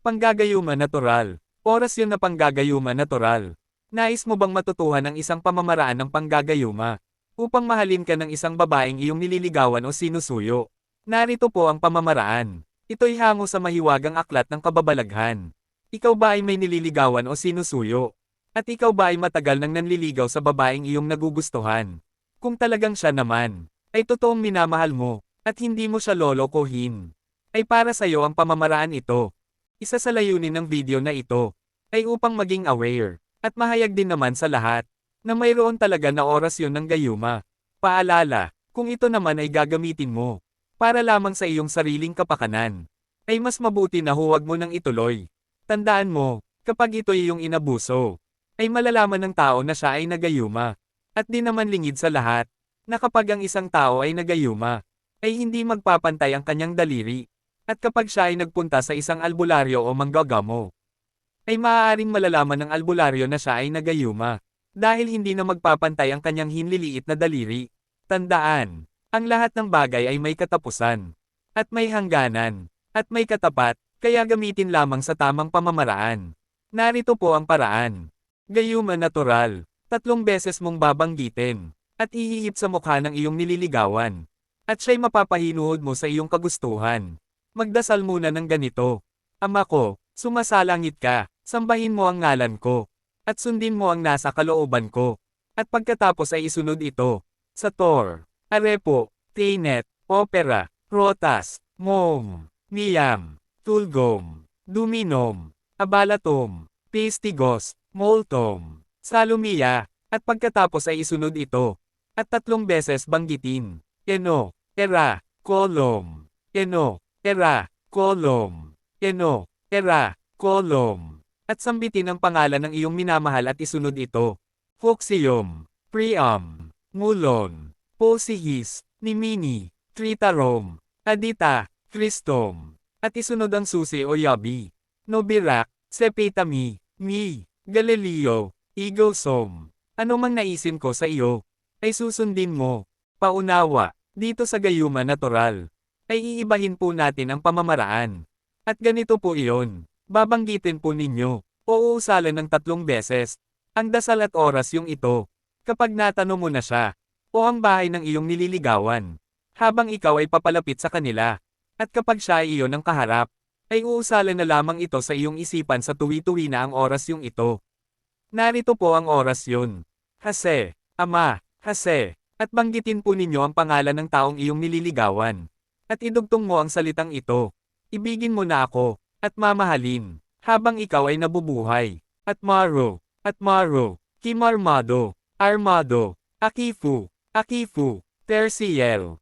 Panggagayuma natural. Oras yun na panggagayuma natural. Nais mo bang matutuhan ang isang pamamaraan ng panggagayuma? Upang mahalin ka ng isang babaeng iyong nililigawan o sinusuyo. Narito po ang pamamaraan. Ito'y hango sa mahiwagang aklat ng kababalaghan. Ikaw ba ay may nililigawan o sinusuyo? At ikaw ba ay matagal nang nanliligaw sa babaeng iyong nagugustuhan? Kung talagang siya naman, ay totoong minamahal mo, at hindi mo siya lolokohin, ay para sa iyo ang pamamaraan ito. Isa sa layunin ng video na ito, ay upang maging aware, at mahayag din naman sa lahat, na mayroon talaga na oras yun ng gayuma. Paalala, kung ito naman ay gagamitin mo, para lamang sa iyong sariling kapakanan, ay mas mabuti na huwag mo nang ituloy. Tandaan mo, kapag ito ay iyong inabuso, ay malalaman ng tao na siya ay nagayuma. At di naman lingid sa lahat, na kapag ang isang tao ay nagayuma, ay hindi magpapantay ang kanyang daliri. At kapag siya ay nagpunta sa isang albularyo o manggagamo, ay maaaring malalaman ng albularyo na siya ay nagayuma, dahil hindi na magpapantay ang kanyang hinliliit na daliri. Tandaan, ang lahat ng bagay ay may katapusan, at may hangganan, at may katapat, kaya gamitin lamang sa tamang pamamaraan. Narito po ang paraan. Gayuma natural, 3 beses mong babanggitin, at ihihip sa mukha ng iyong nililigawan, at siya'y mapapahinuhod mo sa iyong kagustuhan. Magdasal muna ng ganito. Ama ko, sumasalangit ka, sambahin mo ang ngalan ko, at sundin mo ang nasa kalooban ko. At pagkatapos ay isunod ito. Sa Tor, Arepo, Taynet, Opera, Rotas, Mom, Niyam, Tulgom, Duminom, Abalatom, Pistigos, Moltom, Salumia, at pagkatapos ay isunod ito. At 3 beses banggitin. Eno, Era, Kolom, Eno, Era, Kolom, Eno, Era, Kolom. At sambitin ang pangalan ng iyong minamahal at isunod ito. Foxium, Priam, Mulon, Posihis, Nimini, Tritarom, Adita, Christom. At isunod ang susi o yabi. Nobirak, Sepetami, Mi, Galileo, Igosom. Ano mang naisin ko sa iyo, ay susundin mo. Paunawa, dito sa gayuma natural, ay iibahin po natin ang pamamaraan. At ganito po iyon, babanggitin po ninyo, o uusalan ng 3 beses, ang dasal at oras yung ito, kapag natanong mo na siya, o ang bahay ng iyong nililigawan, habang ikaw ay papalapit sa kanila, at kapag siya ay iyon ang kaharap, ay uusalan na lamang ito sa iyong isipan sa tuwi-tuwi na ang oras yung ito. Narito po ang oras yun. Hase, Ama, Hase, at banggitin po ninyo ang pangalan ng taong iyong nililigawan. At idugtong mo ang salitang ito. Ibigin mo na ako, at mamahalin, habang ikaw ay nabubuhay. At Maro, Kimarmado, Armado, Akifu, Terciel,